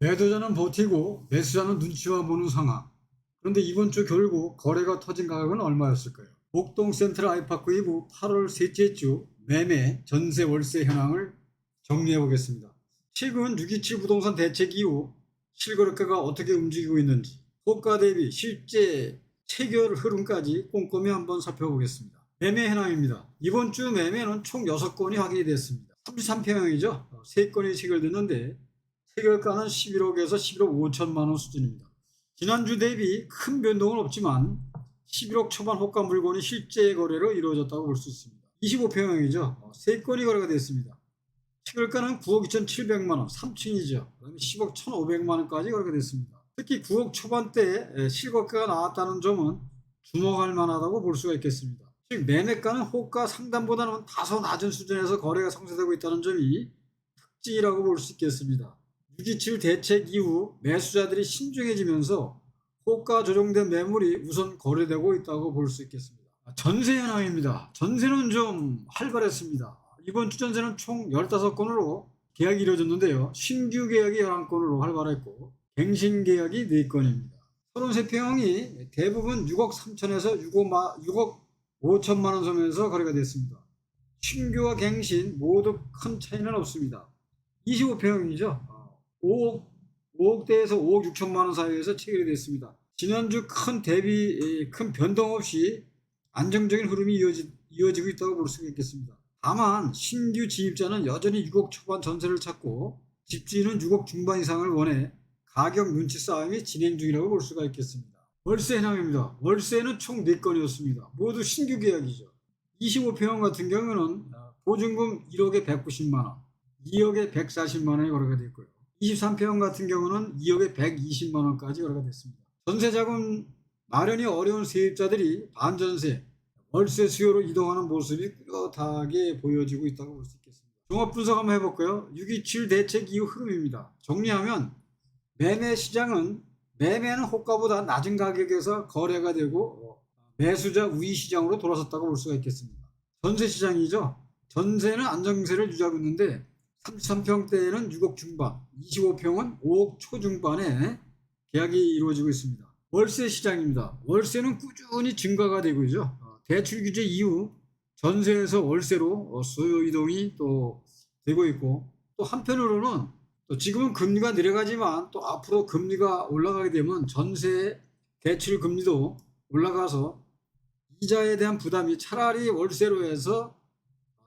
매도자는 버티고 매수자는 눈치만 보는 상황. 그런데 이번 주 결국 거래가 터진 가격은 얼마였을까요? 목동 센트럴 아이파크 2부 8월 셋째 주 매매, 전세, 월세 현황을 정리해 보겠습니다. 최근 627 부동산 대책 이후 실거래가가 어떻게 움직이고 있는지, 호가 대비 실제 체결 흐름까지 꼼꼼히 한번 살펴보겠습니다. 매매 현황입니다. 이번 주 매매는 총 6건이 확인이 됐습니다. 33평형이죠. 3건이 체결됐는데 체결가는 11억에서 11억 5천만 원 수준입니다. 지난주 대비 큰 변동은 없지만 11억 초반 호가 물건이 실제 거래로 이루어졌다고 볼 수 있습니다. 25평형이죠. 3건이 거래가 됐습니다. 체결가는 9억 2,700만 원, 3층이죠. 그다음에 10억 1,500만 원까지 거래가 됐습니다. 특히 9억 초반대에 실거래가 나왔다는 점은 주목할 만하다고 볼 수가 있겠습니다. 즉 매매가는 호가 상단보다는 다소 낮은 수준에서 거래가 성사되고 있다는 점이 특징이라고 볼 수 있겠습니다. 627 대책 이후 매수자들이 신중해지면서 호가 조정된 매물이 우선 거래되고 있다고 볼 수 있겠습니다. 전세 현황입니다. 전세는 좀 활발했습니다. 이번 주 전세는 총 15건으로 계약이 이루어졌는데요. 신규 계약이 11건으로 활발했고 갱신 계약이 4건입니다. 33평이 대부분 6억 3천에서 6억 5천만 원 선에서 거래가 됐습니다. 신규와 갱신 모두 큰 차이는 없습니다. 25평이죠. 5억대에서 5억 6천만 원 사이에서 체결이 됐습니다. 지난주 큰 변동 없이 안정적인 흐름이 이어지고 있다고 볼 수 있겠습니다. 다만 신규 지입자는 여전히 6억 초반 전세를 찾고 집주인은 6억 중반 이상을 원해 가격 눈치 싸움이 진행 중이라고 볼 수가 있겠습니다. 월세 현황입니다. 월세는 총 4건이었습니다. 모두 신규 계약이죠. 25평형 같은 경우는 보증금 1억에 190만 원, 2억에 140만 원이 거래가 됐고요. 23평형 같은 경우는 2억에 120만 원까지 거래가 됐습니다. 전세자금 마련이 어려운 세입자들이 반전세, 월세 수요로 이동하는 모습이 뚜렷하게 보여지고 있다고 볼 수 있겠습니다. 종합 분석 한번 해볼까요? 627 대책 이후 흐름입니다. 정리하면 매매 시장은 매매는 호가보다 낮은 가격에서 거래가 되고 매수자 우위 시장으로 돌아섰다고 볼 수가 있겠습니다. 전세 시장이죠. 전세는 안정세를 유지하고 있는데 33평대에는 6억 중반, 25평은 5억 초중반에 계약이 이루어지고 있습니다. 월세 시장입니다. 월세는 꾸준히 증가가 되고 있죠. 대출 규제 이후 전세에서 월세로 수요 이동이 또 되고 있고, 또 한편으로는 또 지금은 금리가 내려가지만 또 앞으로 금리가 올라가게 되면 전세 대출 금리도 올라가서 이자에 대한 부담이 차라리 월세로 해서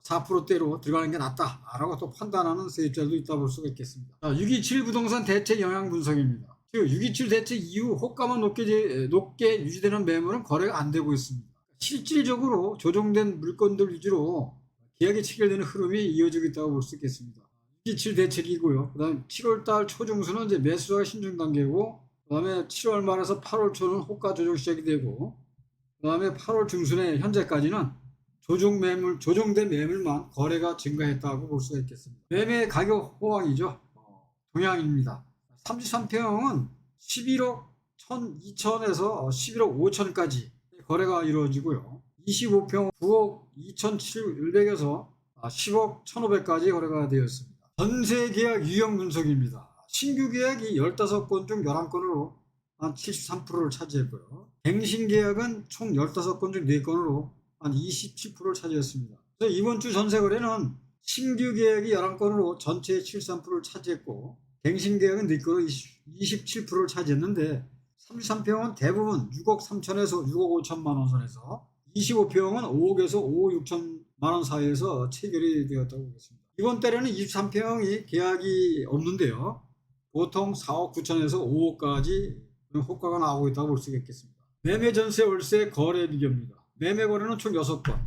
4%대로 들어가는 게 낫다라고 또 판단하는 세입자도 있다 볼 수가 있겠습니다. 627 부동산 대책 영향 분석입니다. 즉 627 대책 이후 호가만 높게 유지되는 매물은 거래가 안 되고 있습니다. 실질적으로 조정된 물건들 위주로 계약이 체결되는 흐름이 이어지고 있다고 볼 수 있겠습니다. 627 대책이고요. 그 다음에 7월달 초중순은 이제 매수가 신중 단계고, 그 다음에 7월 말에서 8월 초는 호가 조정 시작이 되고, 그 다음에 8월 중순에 현재까지는 조정된 매물만 거래가 증가했다고 볼 수가 있겠습니다. 매매 가격 호황이죠. 동향입니다. 33평은 11억 1,2천에서 11억 5천까지 거래가 이루어지고요. 25평 9억 2,700에서 10억 1,500까지 거래가 되었습니다. 전세 계약 유형 분석입니다. 신규 계약이 15건 중 11건으로 한 73%를 차지했고요. 갱신 계약은 총 15건 중 4건으로 한 27%를 차지했습니다. 그래서 이번 주 전세 거래는 신규 계약이 11건으로 전체의 73%를 차지했고, 갱신 계약은 4건으로 27%를 차지했는데, 33평은 대부분 6억 3천에서 6억 5천만 원 선에서, 25평은 5억에서 5억 6천만 원 사이에서 체결이 되었다고 보겠습니다. 이번 달에는 23평이 계약이 없는데요. 보통 4억 9천에서 5억까지 호가가 나오고 있다고 볼 수 있겠습니다. 매매 전세 월세 거래 비교입니다. 매매 거래는 총 6건,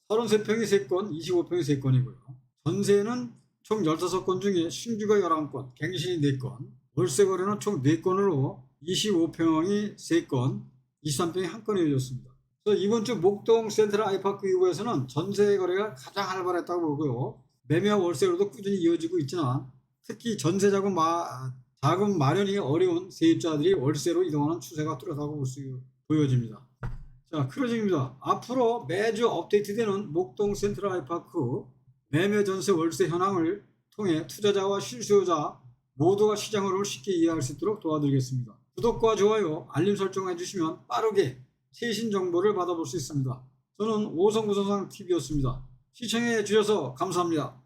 33평이 3건, 25평이 3건이고요. 전세는 총 15건 중에 신규가 11건, 갱신이 4건, 월세 거래는 총 4건으로 25평이 3건, 23평이 1건이 이루어졌습니다. 그래서 이번 주 목동 센트럴 아이파크 2부에서는 전세 거래가 가장 활발했다고 보고요. 매매와 월세로도 꾸준히 이어지고 있지만 특히 전세 자금 마련이 어려운 세입자들이 월세로 이동하는 추세가 뚜렷하고 보여집니다. 자, 크로징입니다. 앞으로 매주 업데이트되는 목동 센트럴 아이파크 매매 전세 월세 현황을 통해 투자자와 실수요자 모두가 시장 흐름을 쉽게 이해할 수 있도록 도와드리겠습니다. 구독과 좋아요, 알림 설정 해주시면 빠르게 최신 정보를 받아볼 수 있습니다. 저는 오성부동산TV였습니다. 시청해 주셔서 감사합니다.